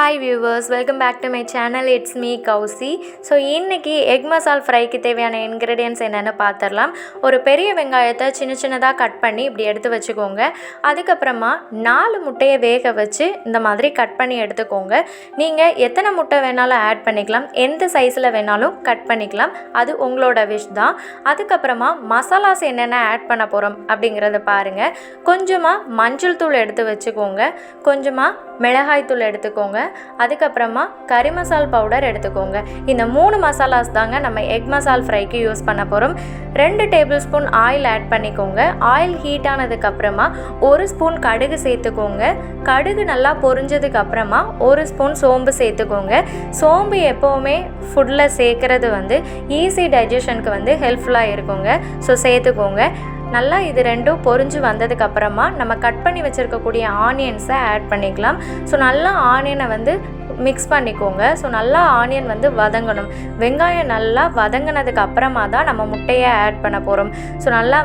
Hi viewers, welcome back to my channel. It's me Kowsy. So இன்னைக்கு egg மசால் ஃப்ரைக்கு தேவையான ingredients என்னென்னு பார்த்துடலாம். ஒரு பெரிய வெங்காயத்தை சின்ன சின்னதாக கட் பண்ணி இப்படி எடுத்து வச்சுக்கோங்க. அதுக்கப்புறமா 4 முட்டையை வேக வச்சு இந்த மாதிரி கட் பண்ணி எடுத்துக்கோங்க. நீங்கள் எத்தனை முட்டை வேணாலும் ஆட் பண்ணிக்கலாம், எந்த சைஸில் வேணாலும் கட் பண்ணிக்கலாம், அது உங்களோட விஷ் தான். அதுக்கப்புறமா மசாலாஸ் என்னென்ன ஆட் பண்ண போகிறோம் அப்படிங்கிறத பாருங்கள். கொஞ்சமாக மஞ்சள் தூள் எடுத்து வச்சுக்கோங்க, கொஞ்சமாக மிளகாய் தூள் எடுத்துக்கோங்க, அதுக்கப்புறமா கறி மசால் பவுடர் எடுத்துக்கோங்க. இந்த 3 மசாலாஸ் தாங்க நம்ம எக் மசால் ஃப்ரைக்கு யூஸ் பண்ண போகிறோம். 2 டேபிள் ஸ்பூன் ஆயில் ஆட் பண்ணிக்கோங்க. ஆயில் ஹீட் ஆனதுக்கப்புறமா 1 ஸ்பூன் கடுகு சேர்த்துக்கோங்க. கடுகு நல்லா பொரிஞ்சதுக்கு அப்புறமா 1 ஸ்பூன் சோம்பு சேர்த்துக்கோங்க. சோம்பு எப்போவுமே ஃபுட்டில் சேர்க்குறது ஈஸி டைஜஷனுக்கு ஹெல்ப்ஃபுல்லாக இருக்குங்க. ஸோ சேர்த்துக்கோங்க. நல்லா இது ரெண்டும் பொரிஞ்சு வந்ததுக்கப்புறமா நம்ம கட் பண்ணி வச்சுருக்கக்கூடிய ஆனியன்ஸை ஆட் பண்ணிக்கலாம். ஸோ நல்லா ஆனியனை மிக்ஸ் பண்ணிக்கோங்க. ஸோ நல்லா ஆனியன் வதங்கணும். வெங்காயம் நல்லா வதங்கினதுக்கு அப்புறமா தான் நம்ம முட்டையை ஆட் பண்ண போகிறோம். ஸோ நல்லா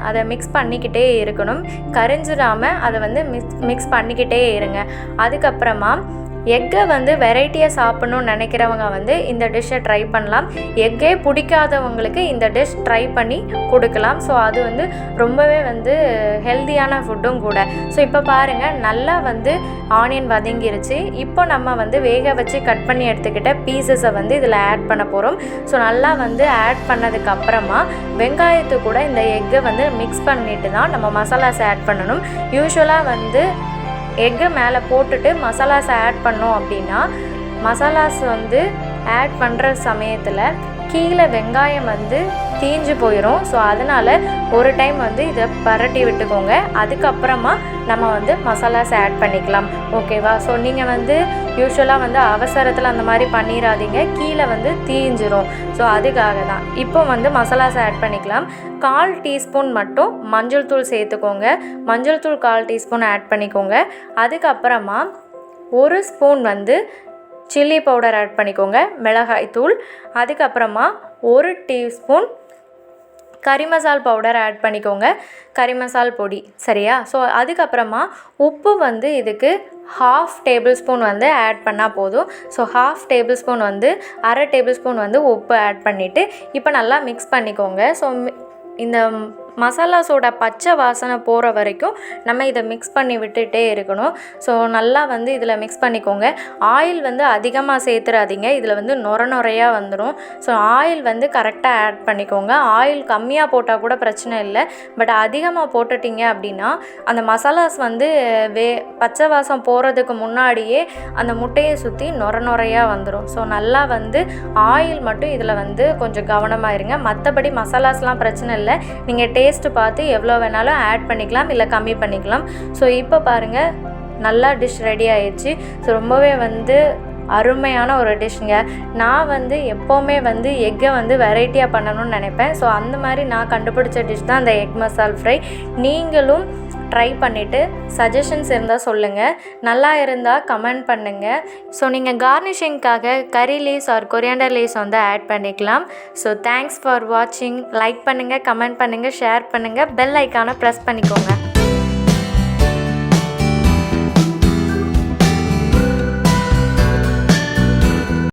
அதை மிக்ஸ் பண்ணிக்கிட்டே இருக்கணும். கரிஞ்சிடாமல் அதை மிக்ஸ் பண்ணிக்கிட்டே இருங்க. அதுக்கப்புறமா எக்கை வெரைட்டியாக சாப்பிட்ணுன்னு நினைக்கிறவங்க இந்த டிஷ்ஷை ட்ரை பண்ணலாம். எக்கே பிடிக்காதவங்களுக்கு இந்த டிஷ் ட்ரை பண்ணி கொடுக்கலாம். ஸோ அது ரொம்பவே ஹெல்த்தியான ஃபுட்டும் கூட. ஸோ இப்போ பாருங்கள், நல்லா ஆனியன் வதங்கிருச்சு. இப்போ நம்ம வேக வச்சு கட் பண்ணி எடுத்துக்கிட்ட பீசஸை இதில் ஆட் பண்ண போகிறோம். ஸோ நல்லா ஆட் பண்ணதுக்கப்புறமா வெங்காயத்து கூட இந்த எக்கை மிக்ஸ் பண்ணிட்டு தான் நம்ம மசாலாஸ் ஆட் பண்ணணும். யூஸ்வலாக எக்கை மேலே போட்டுட்டு மசாலாஸ் ஆட் பண்ணோம் அப்படின்னா மசாலாஸ் ஆட் பண்ணுற சமயத்தில் கீழே வெங்காயம் தீஞ்சு போயிடும். ஸோ அதனால் ஒரு டைம் இதை பரட்டி விட்டுக்கோங்க. அதுக்கப்புறமா நம்ம மசாலாஸ் ஆட் பண்ணிக்கலாம். ஓகேவா? ஸோ நீங்கள் யூஸ்வலாக அவசரத்தில் அந்த மாதிரி பண்ணிடாதீங்க, கீழே தீஞ்சிரும். ஸோ அதுக்காக தான் இப்போ மசாலாஸ் ஆட் பண்ணிக்கலாம். 1/4 டீஸ்பூன் மட்டும் மஞ்சள் தூள் சேர்த்துக்கோங்க. மஞ்சள் தூள் 1/4 டீஸ்பூன் ஆட் பண்ணிக்கோங்க. அதுக்கப்புறமா 1 ஸ்பூன் சில்லி பவுடர் ஆட் பண்ணிக்கோங்க, மிளகாய் தூள். அதுக்கப்புறமா 1 டீஸ்பூன் கறி மசால் பவுடர் ஆட் பண்ணிக்கோங்க, கறி மசால் பொடி. சரியா? ஸோ அதுக்கப்புறமா உப்பு இதுக்கு 1/2 டேபிள் ஸ்பூன் ஆட் பண்ணால் போதும். So 1/2 table spoon 1/2 table spoon உப்பு ஆட் பண்ணிவிட்டு இப்போ நல்லா மிக்ஸ் பண்ணிக்கோங்க. ஸோ இந்த மசாலாஸோட பச்சை வாசனை போகிற வரைக்கும் நம்ம இதை மிக்ஸ் பண்ணி விட்டுகிட்டே இருக்கணும். ஸோ நல்லா இதில் மிக்ஸ் பண்ணிக்கோங்க. ஆயில் அதிகமாக சேர்த்துறாதீங்க, இதில் நுரையாக வந்துடும். ஸோ ஆயில் கரெக்டாக ஆட் பண்ணிக்கோங்க. ஆயில் கம்மியாக போட்டால் கூட பிரச்சனை இல்லை, பட் அதிகமாக போட்டுட்டிங்க அப்படின்னா அந்த மசாலாஸ் பச்சை வாசம் போகிறதுக்கு முன்னாடியே அந்த முட்டையை சுற்றி நுரையாக வந்துடும். ஸோ நல்லா ஆயில் மட்டும் இதில் கொஞ்சம் கவனமாக இருங்க. மற்றபடி மசாலாஸ்லாம் பிரச்சனை இல்லை, நீங்கள் டேஸ்ட்டு பார்த்து எவ்வளோ வேணாலும் ஆட் பண்ணிக்கலாம், இல்லை கம்மி பண்ணிக்கலாம். ஸோ இப்போ பாருங்கள், நல்லா டிஷ் ரெடி ஆயிடுச்சு. ஸோ ரொம்பவே அருமையான ஒரு டிஷ்ஷுங்க. நான் எப்போவுமே எக்கை வெரைட்டியாக பண்ணணும்னு நினைப்பேன். ஸோ அந்த மாதிரி நான் கண்டுபிடிச்ச டிஷ் தான் அந்த எக் மசால் ஃப்ரை. நீங்களும் ட்ரை பண்ணிவிட்டு சஜஷன்ஸ் இருந்தால் சொல்லுங்கள். நல்லா இருந்தால் கமெண்ட் பண்ணுங்கள். ஸோ நீங்கள் கார்னிஷிங்காக curry leaves or coriander leaves add பண்ணிக்கலாம். ஸோ தேங்க்ஸ் ஃபார் வாட்சிங். லைக் பண்ணுங்கள், கமெண்ட் பண்ணுங்கள், ஷேர் பண்ணுங்கள், பெல் ஐக்கானை ப்ரெஸ் பண்ணிக்கோங்க.